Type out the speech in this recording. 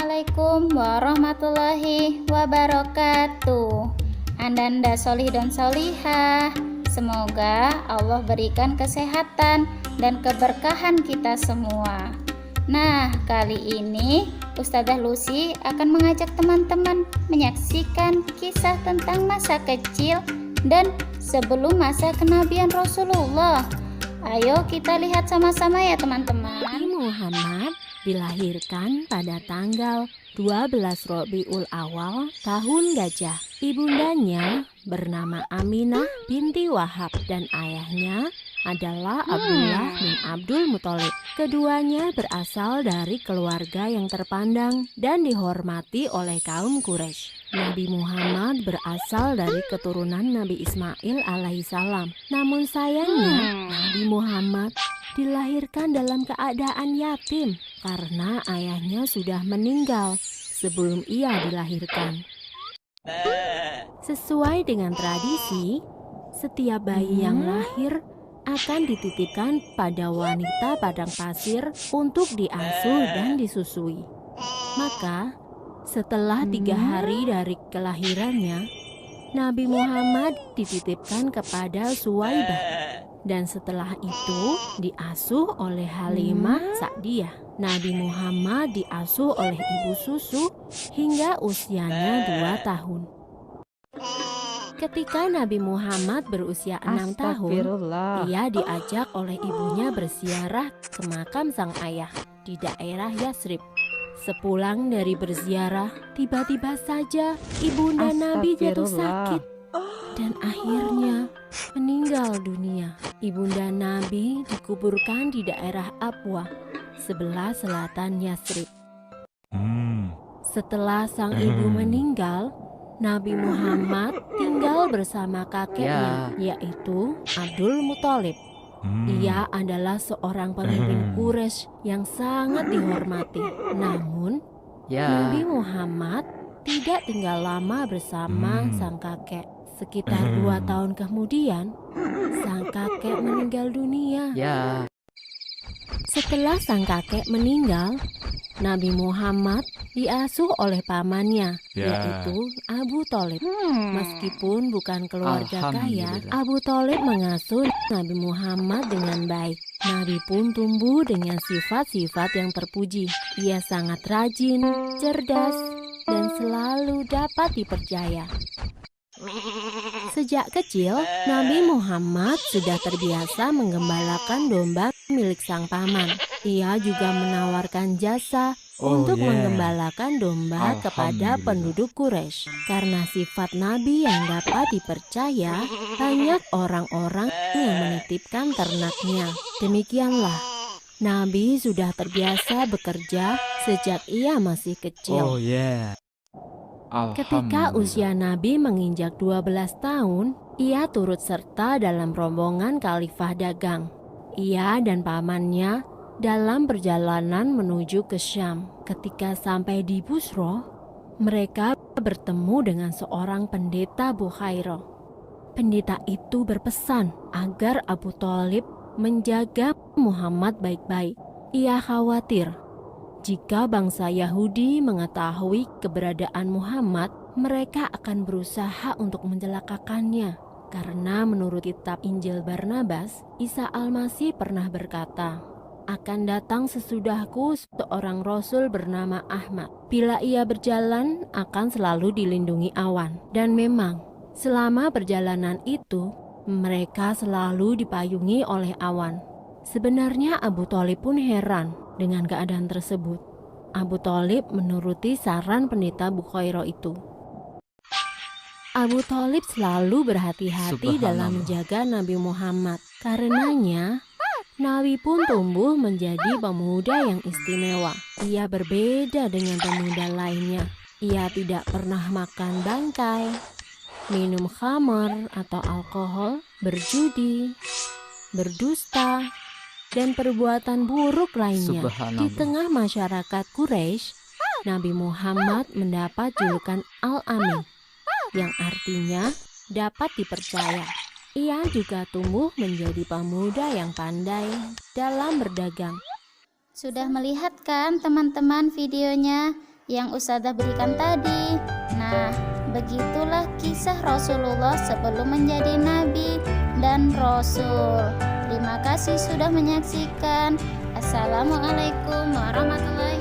Assalamualaikum warahmatullahi wabarakatuh. Anda solih dan solihah, semoga Allah berikan kesehatan dan keberkahan kita semua. Nah, kali ini Ustazah Lucy akan mengajak teman-teman menyaksikan kisah tentang masa kecil dan sebelum masa kenabian Rasulullah. Ayo kita lihat sama-sama ya teman-teman. Nabi Muhammad dilahirkan pada tanggal 12 Rabiul Awal tahun Gajah. Ibundanya bernama Aminah binti Wahab dan ayahnya adalah Abdullah bin Abdul Muthalib. Keduanya berasal dari keluarga yang terpandang dan dihormati oleh kaum Quraisy. Nabi Muhammad berasal dari keturunan Nabi Ismail alaihissalam. Namun sayangnya Nabi Muhammad dilahirkan dalam keadaan yatim karena ayahnya sudah meninggal sebelum ia dilahirkan. Sesuai dengan tradisi, setiap bayi yang lahir akan dititipkan pada wanita padang pasir untuk diasuh dan disusui. Maka, setelah 3 hari dari kelahirannya, Nabi Muhammad dititipkan kepada Suwaibah. Dan setelah itu diasuh oleh Halimah Sa'diyah. Nabi Muhammad diasuh oleh ibu susu hingga usianya 2 tahun. Ketika Nabi Muhammad berusia 6 tahun, ia diajak oleh ibunya berziarah ke makam sang ayah di daerah Yasrib. Sepulang dari berziarah, tiba-tiba saja ibunda Nabi jatuh sakit dan akhirnya meninggal dunia. Ibunda Nabi dikuburkan di daerah Abwa, sebelah selatan Yasrib. Setelah sang ibu meninggal, Nabi Muhammad tinggal bersama kakeknya, yaitu Abdul Muthalib. Ia adalah seorang pemimpin Quraisy yang sangat dihormati. Namun, Nabi Muhammad tidak tinggal lama bersama sang kakek. Sekitar 2 tahun kemudian, sang kakek meninggal dunia. Setelah sang kakek meninggal, Nabi Muhammad diasuh oleh pamannya, yaitu Abu Thalib. Meskipun bukan keluarga kaya, Abu Thalib mengasuh Nabi Muhammad dengan baik. Nabi pun tumbuh dengan sifat-sifat yang terpuji. Ia sangat rajin, cerdas, dan selalu dapat dipercaya. Sejak kecil, Nabi Muhammad sudah terbiasa menggembalakan domba milik sang paman. Ia juga menawarkan jasa untuk menggembalakan domba kepada penduduk Quraisy. Karena sifat Nabi yang dapat dipercaya, banyak orang-orang yang menitipkan ternaknya. Demikianlah, Nabi sudah terbiasa bekerja sejak ia masih kecil. Ketika usia Nabi menginjak 12 tahun, ia turut serta dalam rombongan khalifah dagang. Ia dan pamannya dalam perjalanan menuju ke Syam. Ketika sampai di Busro, mereka bertemu dengan seorang pendeta Bukhairah. Pendeta itu berpesan agar Abu Thalib menjaga Muhammad baik-baik. Ia khawatir jika bangsa Yahudi mengetahui keberadaan Muhammad, mereka akan berusaha untuk mencelakakannya. Karena menurut kitab Injil Barnabas, Isa Al-Masih pernah berkata, "Akan datang sesudahku seorang rasul bernama Ahmad. Bila ia berjalan, akan selalu dilindungi awan." Dan memang, selama perjalanan itu, mereka selalu dipayungi oleh awan. Sebenarnya Abu Thalib pun heran dengan keadaan tersebut. Abu Thalib menuruti saran pendeta Bukhairah itu. Abu Thalib selalu berhati-hati dalam menjaga Nabi Muhammad. Karenanya, Nabi pun tumbuh menjadi pemuda yang istimewa. Ia berbeda dengan pemuda lainnya. Ia tidak pernah makan bangkai, minum khamar atau alkohol, berjudi, berdusta, dan perbuatan buruk lainnya. Di tengah masyarakat Quraisy, Nabi Muhammad mendapat julukan Al-Amin, yang artinya dapat dipercaya. Ia juga tumbuh menjadi pemuda yang pandai dalam berdagang. Sudah melihat kan teman-teman videonya? yang Ustazah berikan tadi. Nah, begitulah kisah Rasulullah sebelum menjadi nabi dan rasul. Terima kasih sudah menyaksikan. Assalamualaikum warahmatullahi